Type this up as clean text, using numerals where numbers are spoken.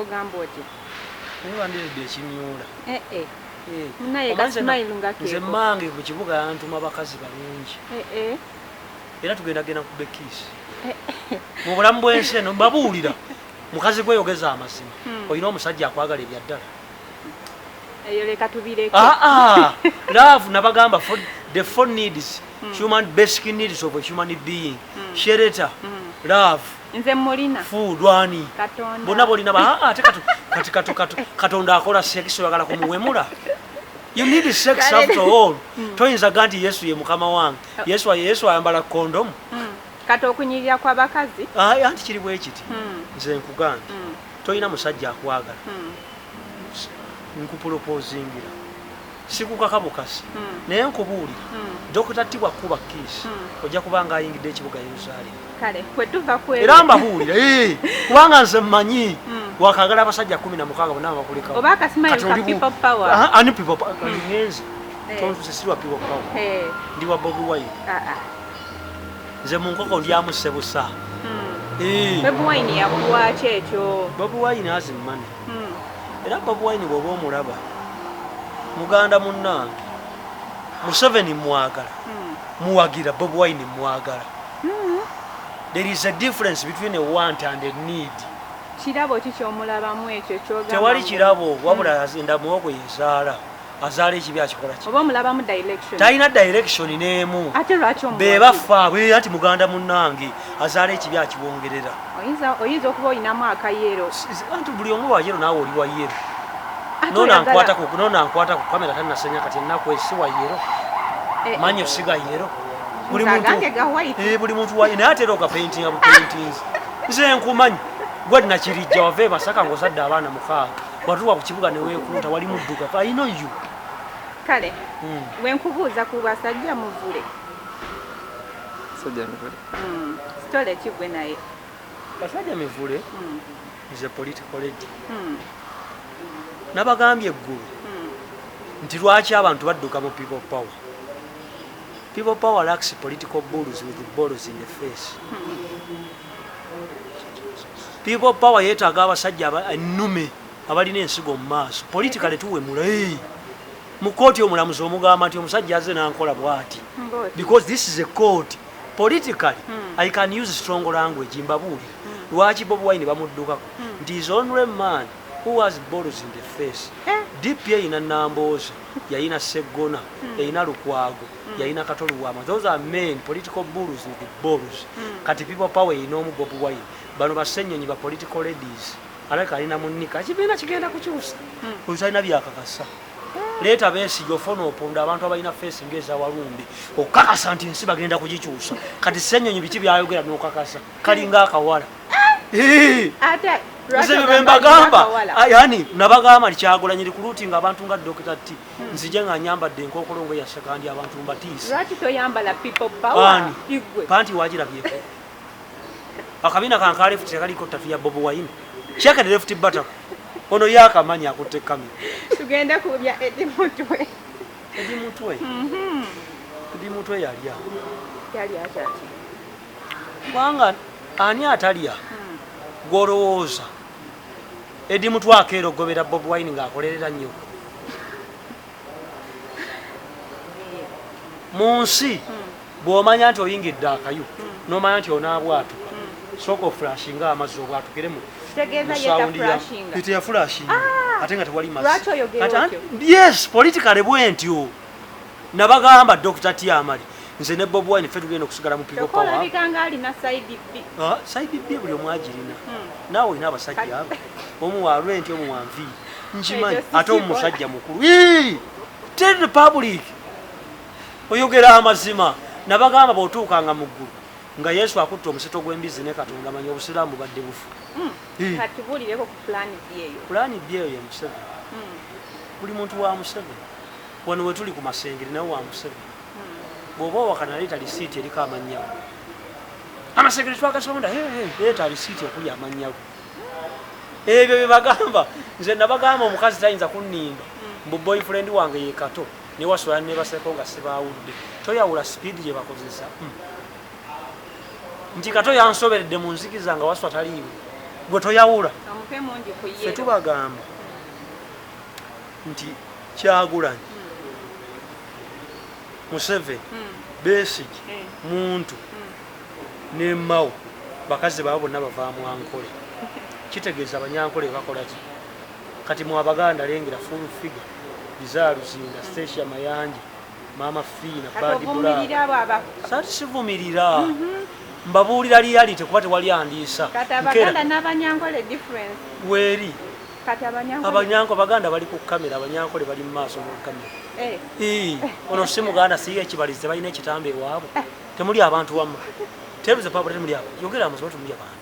ogamba oti niba ndiridde ekimyula naye gasmile ngake nze mmange ku kibuga yantuma bakazi balungi era tugenda genda ku bekisi mu bulamu bw'ensi eno babuulira mukazi gweyogeza amazima olina omusajja akwagala ebyaddala eyo leka tubireke love nabagamba for the four needs human basic needs of a human being shelter love nze mulina food wani katonda bonna bolina ate katonda akola sex oyagala kumuwemula you need sex after all toyinza ganti yesu ye mukama wange yesu ayambala kondom kati okunyirira kw'abakazi anti kiri bwe kiti nze nkugamba toyina musajja akwagala nkupolopozingira sikukaka bukasi naye nkubuulira dokita tibwa kuba kiisi ojja kubanga ayingidde ekibuga Yerusaalemu kale kwe tuva kweru era mbabuulira kubanga nze mmanyi wakagala abasajja 16 bonna bakulekawo oba akasmile ka people power ani people power ngenzi tonse sirwa people power ndi wa Bobi Wine nze mu nkoko ndyamu Sebusa Bobi Wine yakuwa kyekyo Bobi Wine has money era Bobi Wine bw'oba omulaba muganda munnange Museveni mwagala muwagira Bobi Wine mwagala there is a difference between a want and a need kirabo kikyomulabamu ekyo kyogamba tewali kirabo wabula azinda muwogo yezaala azaala ekibi akikola ki oba omulabamu direction talina direction n'emu ate lwaki bebafa bwe ati muganda munnange azaala ekibi akiwongerera oyinza okuba olinamu akayero anti buli omu wa yero naawe oli wa yero nona nkwata ku kamera tanasenya kati ennaku esi wa yero manyi osiga yero buli muntu waye naye atera okapaintinga bupaintings nze nkumanyi gwe nakirijja wave Masaka ng'ozadde abaana 6 watuwa ku kibuga neweekunta wali mudduka I know you kale wenkubuuza ku basajja muvule stole kigwe naye basajja mivule is a political lady nabagambye eggulu nti lwaki abantu badduka mu people power. People power lacks political bulls with balls in the face. People power yetaaga abasajja ennume abalina ensigo mu maaso politically tuwemula mu kooti omulamuzi omugamba nti omusajja azze n'ankola bw'ati because this is a court politically I can use strong language mbabuulira lwaki Bobi Wine bamuddukako nti is only man who has balls in the face. DP ina Namboza yayina Segona yayina Lukwago yayina Katoluwama. Those are men political bulls with the balls. Kati people power ina omu Bobi Wine bano basenyonyi ba political ladies aleka alina munnika kibiina kigenda kukyusa kuzalina byakakasa leeta beesiga ofuna oponda abantu abalina face ngeza walumbi okakasa nti nsi bagenda kugikyusa kati senyonyi biki byayogera n'okakasa kalinga akawala Mbagamba yani nabagamba likyagolanye likulutinga abantu nga Dr. T nzije nga nyambadde enkokolongo ya sekandi abantu mbatiisa lwaki toyambala people power igwe panti wajira byeko akabina kankale futi kaliko tatu ya Bobi Wine cheka left button ono yakamanya akutte kamera tugenda kubya edimutwe yali atati wanga ani atalia gorowooza edimutwe akeero gobera Bobi Wine ng'akolerera nnyo mu nsi bw'omanya nti oyingidde akayu n'omanya nti onaabwatuka sooka oflashinga amazzi obwatukire mu yeta flashinga ate nga tewali mazzi yes politically bwentyo nabagamba Dr. Tiamali nze ne Bobi Wine ffe tugenda okusigala mu people power side B buli omu agirina naawe olina abasajja abo omu wa rent omu wa nvi nkimanyi ate omusajja mukulu tell the public oyogera amazima nabagamba bw'otuukanga mu ggulu nga Yesu akutte omusito gw'embizi ne Katonda manyi obusiraamu badde bufu pulaani B eyo ye Museveni buli muntu wa Museveni wano we tuli ku masengeri nawe wa Museveni bw'oba owakana leeta lisiiti eriko amanyago amasengeri twagasonda leeta lisiiti okuli amanyago ebyo bye bagamba nze nabagamba omukazi tayinza kunnimba mbu boyfriend wange ye Kato ne waswala ne baseko nga sibaawudde toyawula speed gye bakozesa nti Kato yansoberedde mu nzikiza nga waswa taliiwe gwe toyawula Omuke mungi ku ffe yero. tubagamba nti Kyagulanyi Museveni Besigye muntu ne Mao bakazi baabo bonna bavaamu Ankole kitegeeza abanyankole bakola ki kati mu Abaganda lengera full figure Bizaa Luzinda Stacia Mayanja Mama Fina Badi Bula sati sivumirira mbabuulira reality kuba tewali andiisa kati Abaganda n'Abanyankole difference weeri kati Abanyankole Abaganda bali ku kamera Abanyankole bali mu maaso mu kamera ono si Muganda si ekibalize balina ekitambo ewaabwe temuli abantu wamma tebuze pabula temuli abo yogera amasomo temuli abantu